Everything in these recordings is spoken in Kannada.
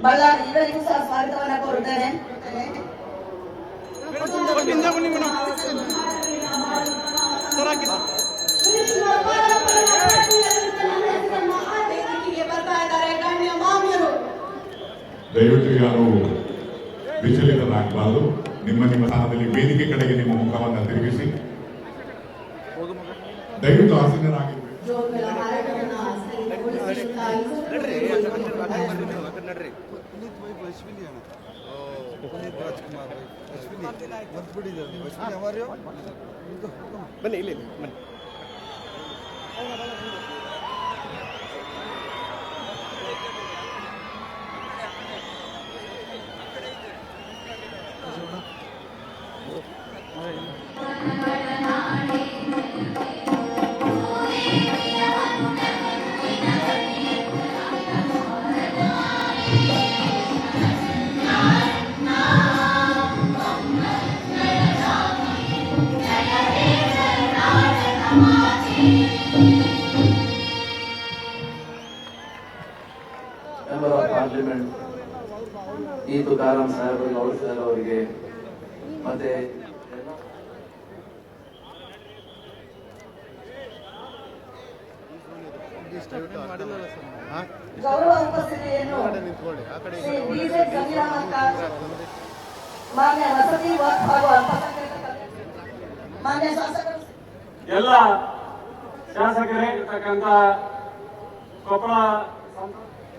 ಬಳ್ಳಾರಿ ಇವರಿಗೂ ಸಹ ಸ್ವಾಗತವನ್ನ ಕೋರುತ್ತೇನೆ. ದಯವಿಟ್ಟು ಯಾರು ವಿಚಲಿತರಾಗಬಾರದು. ನಿಮ್ಮ ಸ್ಥಾನದಲ್ಲಿ ವೇದಿಕೆ ಕಡೆಗೆ ನಿಮ್ಮ ಮುಖವನ್ನು ತಿರುಗಿಸಿ ದಯವಿಟ್ಟು ಆಸೀನರಾಗಿ. ಬನ್ನಿ ಇಲ್ಲಿ ಬನ್ನಿ. ಮೆಂಬರ್ ಆಫ್ ಪಾರ್ಲಿಮೆಂಟ್ ಈ ತುಕಾರಾಮ್ ಸಾಹೇಬ್ ಗೌಡ ಸರ್ ಅವರಿಗೆ ಮತ್ತೆ ಗೌರವ ಉಪಸ್ಥಿತಿಯನ್ನು ಮಾನ್ಯ ವಸತಿ ಹಾಗೂ ಮಾನ್ಯ ಶಾಸಕರು, ಎಲ್ಲ ಶಾಸಕರೇ ಇರ್ತಕ್ಕಂಥ ಕೊಪ್ಪಳ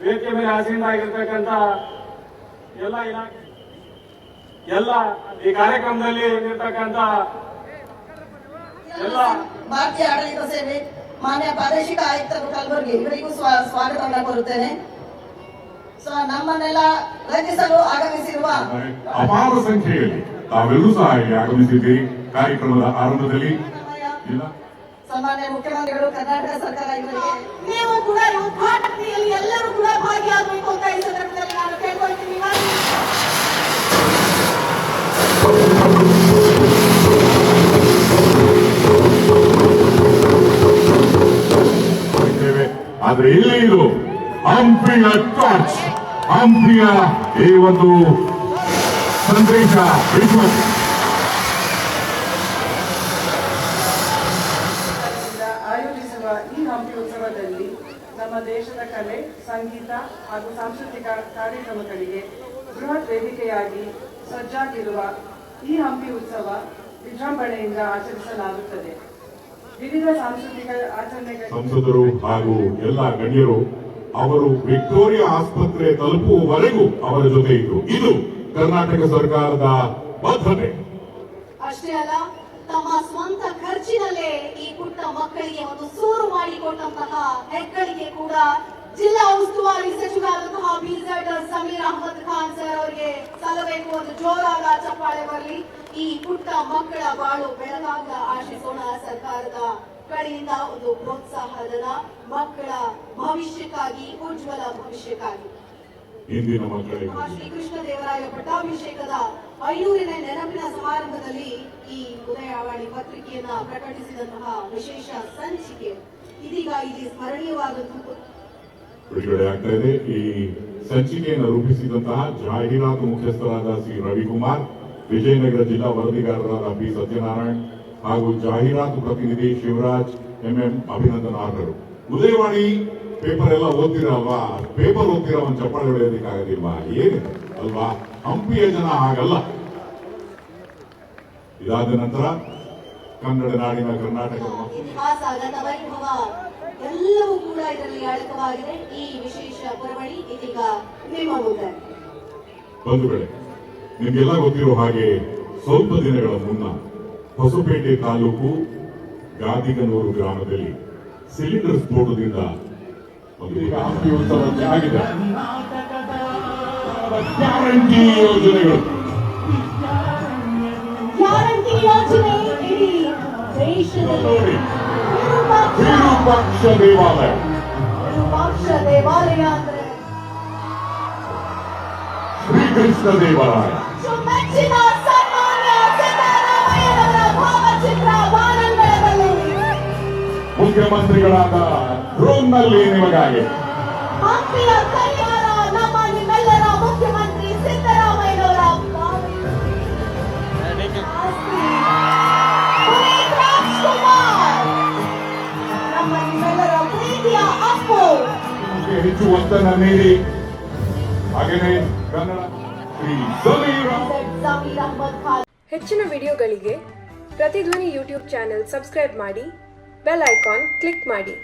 ವೇದಿಕೆ ಮೇಲೆ ಆಸೀನರಾಗಿರ್ತಕ್ಕಂಥ ಎಲ್ಲ ಇಲಾಖೆ ಎಲ್ಲ ಈ ಕಾರ್ಯಕ್ರಮದಲ್ಲಿ ಇರ್ತಕ್ಕಂಥ ಎಲ್ಲ ಭಾರತೀಯ ಆಡಳಿತ ಸೇವೆ ಮಾನ್ಯ ಪ್ರಾದೇಶಿಕ ಆಯುಕ್ತರು ಕಲಬುರಗಿ ಇವರಿಗೂ ಸ್ವಾಗತವನ್ನು ಕೋರುತ್ತೇನೆ. ನಮ್ಮನ್ನೆಲ್ಲ ರಂಜಿಸಲು ಆಗಮಿಸಿರುವ ಅಪಾರ ಸಂಖ್ಯೆಯಲ್ಲಿ ತಾವೆಲ್ಲರೂ ಸಹ ಆಗಮಿಸಿದ್ದೀರಿ. ಕಾರ್ಯಕ್ರಮದ ಆರಂಭದಲ್ಲಿ ಸನ್ಮಾನ್ಯ ಮುಖ್ಯಮಂತ್ರಿಗಳು, ಕರ್ನಾಟಕ ಸರ್ಕಾರ ಇವರಿಗೆ ನೀವು ಕೂಡ ಉದ್ಘಾಟನೆಯಲ್ಲಿ ಎಲ್ಲರೂ ಕೂಡ ಭಾಗಿಯಾಗಬೇಕು ಅಂತ ಈ ಸಂದರ್ಭದಲ್ಲಿ ನಾನು ಕೇಳ್ಕೊಳ್ತೀನಿ. ಆದ್ರೆ ಇಲ್ಲಿ ಇದು ಹಂಪಿಯ ಟಾರ್ಚ್, ಹಂಪಿಯ ಈ ಒಂದು ಸಂದೇಶ ಆಯೋಜಿಸುವ ಈ ಹಂಪಿ ಉತ್ಸವದಲ್ಲಿ ನಮ್ಮ ದೇಶದ ಕಲೆ, ಸಂಗೀತ ಹಾಗೂ ಸಾಂಸ್ಕೃತಿಕ ಕಾರ್ಯಕ್ರಮಗಳಿಗೆ ಬೃಹತ್ ವೇದಿಕೆಯಾಗಿ ಸಜ್ಜಾಗಿರುವ ಈ ಹಂಪಿ ಉತ್ಸವ ವಿಜೃಂಭಣೆಯಿಂದ ಆಚರಿಸಲಾಗುತ್ತದೆ. ವಿವಿಧ ಸಾಂಸ್ಕೃತಿಕ ಆಚರಣೆಗಳು ಸಂಸದರು ಹಾಗೂ ಎಲ್ಲ ಗಣ್ಯರು ಅವರು ವಿಕ್ಟೋರಿಯಾ ಆಸ್ಪತ್ರೆ ತಲುಪುವವರೆಗೂ ಅವರ ಜೊತೆ ಇದ್ರು. ಇದು ಕರ್ನಾಟಕ ಸರ್ಕಾರದ ಬದ್ಧತೆ. ಅಷ್ಟೇ ಅಲ್ಲ, ತಮ್ಮ ಸ್ವಂತ ಖರ್ಚಿನಲ್ಲೇ ಈ ಪುಟ್ಟ ಮಕ್ಕಳಿಗೆ ಒಂದು ಸೂರು ಮಾಡಿಕೊಟ್ಟಂತಹ ಹೆಗ್ಗಳಿಗೆ ಕೂಡ ಜಿಲ್ಲಾ ಉಸ್ತುವಾರಿ ಸಚಿವರಾದಂತಹ ಬಿಜೆಡ್ ಸಮೀರ್ ಅಹಮದ್ ಖಾನ್ ಸರ್ ಅವರಿಗೆ ಸಲ್ಲಬೇಕು. ಒಂದು ಜೋರಾದ ಚಪ್ಪಾಳೆ ಬರಲಿ. ಈ ಪುಟ್ಟ ಮಕ್ಕಳ ಬಾಳು ಬೆಳಗಾಗ ಆಶಿಸೋಣ. ಸರ್ಕಾರದ ಕಡೆಯಿಂದ ಒಂದು ಪ್ರೋತ್ಸಾಹಧನ ಮಕ್ಕಳ ಭವಿಷ್ಯಕ್ಕಾಗಿ, ಉಜ್ವಲ ಭವಿಷ್ಯಕ್ಕಾಗಿ. ಇಂದಿನ ಮಕ್ಕಳಿಗೆ ಶ್ರೀಕೃಷ್ಣ ದೇವರಾಯ ಪಟ್ಟಾಭಿಷೇಕದ 500ನೇ ನೆನಪಿನ ಸಮಾರಂಭದಲ್ಲಿ ಈ ಉದಯವಾಣಿ ಪತ್ರಿಕೆಯನ್ನ ಪ್ರಕಟಿಸಿದಂತಹ ವಿಶೇಷ ಸಂಚಿಕೆ ಇದೀಗ ಇಲ್ಲಿ ಸ್ಮರಣೀಯವಾದಂತಹ ಬಿಡುಗಡೆ ಆಗ್ತಾ ಇದೆ. ಈ ಸಂಚಿಕೆಯನ್ನು ರೂಪಿಸಿದಂತಹ ಜಾಹೀರಾತು ಮುಖ್ಯಸ್ಥರಾದ ಸಿ ರವಿಕುಮಾರ್, ವಿಜಯನಗರ ಜಿಲ್ಲಾ ವರದಿಗಾರರಾದ ಪಿ ಸತ್ಯನಾರಾಯಣ್ ಹಾಗೂ ಜಾಹೀರಾತು ಪ್ರತಿನಿಧಿ ಶಿವರಾಜ್ ಎಂಎಂ ಅಭಿನಂದನಾರ್ಹರು. ಉದಯವಾಣಿ ಪೇಪರ್ ಎಲ್ಲ ಓದ್ತಿರಲ್ವಾ? ಪೇಪರ್ ಓದ್ತಿರೋ ಒಂದು ಚಪ್ಪಾಳೆ ಹೊಡೆಯೋದಕ್ಕಾಗೋದಿಲ್ವಾ? ಏನಿದೆ ಅಲ್ವಾ? ಹಂಪಿಯ ಜನ ಹಾಗಲ್ಲ. ಇದಾದ ನಂತರ ಕನ್ನಡ ನಾಡಿನ ಕರ್ನಾಟಕದ ಇತಿಹಾಸ, ಗತವೈಭವ ಎಲ್ಲವೂ ಕೂಡ ಇದರಲ್ಲಿ ಅಡಕವಾಗಿದೆ. ಈ ವಿಶೇಷ ಪುರವಳಿ ಇದೀಗ ನಿಮ್ಮ ಮುಂದೆ. ಬಂಧುಗಳೇ, ನಿಮಗೆಲ್ಲ ಗೊತ್ತಿರೋ ಹಾಗೆ ಸ್ವಲ್ಪ ದಿನಗಳ ಮುನ್ನ ಹೊಸಪೇಟೆ ತಾಲೂಕು ಗಾದಿಗನೂರು ಗ್ರಾಮದಲ್ಲಿ ಸಿಲಿಂಡರ್ ಸ್ಫೋಟದಿಂದ ಒಂದು ಹಂಪಿ ಉತ್ಸವಕ್ಕೆ ಆಗಿದೆ. ಗ್ಯಾರಂಟಿ ಯೋಜನೆಗಳು, ಗ್ಯಾರಂಟಿ ಯೋಜನೆ ಇಡೀ ದೇಶದಲ್ಲಿ ವಿರೂಪಾಕ್ಷ ದೇವಾಲಯ, ವಿರೂಪಾಕ್ಷ ದೇವಾಲಯ ಅಂದ್ರೆ ಶ್ರೀಕೃಷ್ಣ ದೇವಾಲಯ, ಮೆಚ್ಚಿನ ಸನ್ಮಾನ್ಯ ಸಿದ್ದರಾಮಯ್ಯನವರ ಭಾವಚಿತ್ರ ಬಾನಂಗಳದಲ್ಲಿ ಮುಖ್ಯಮಂತ್ರಿಗಳಾದ ಡ್ರೋನ್ನಲ್ಲಿ ನಿಮಗಾಗಿ ಹಂಪಿಯ ಕಲ್ಯಾಣ ನಮ್ಮ ನಿಮ್ಮೆಲ್ಲರ ಹೆಚ್ಚು ಒತ್ತನ್ನು ನೀಡಿ ಹಾಗೆಯೇ ಕನ್ನಡ ಶ್ರೀ ಸಮೀರ್ ಜಮೀರ್ ಅಹಮದ್ ಖಾನ್. ಹೆಚ್ಚಿನ ವಿಡಿಯೋಗಳಿಗೆ ಪ್ರತಿಧ್ವನಿ ಯೂಟ್ಯೂಬ್ ಚಾನೆಲ್ ಸಬ್ಸ್ಕ್ರೈಬ್ ಮಾಡಿ, ಬೆಲ್ ಐಕಾನ್ ಕ್ಲಿಕ್ ಮಾಡಿ.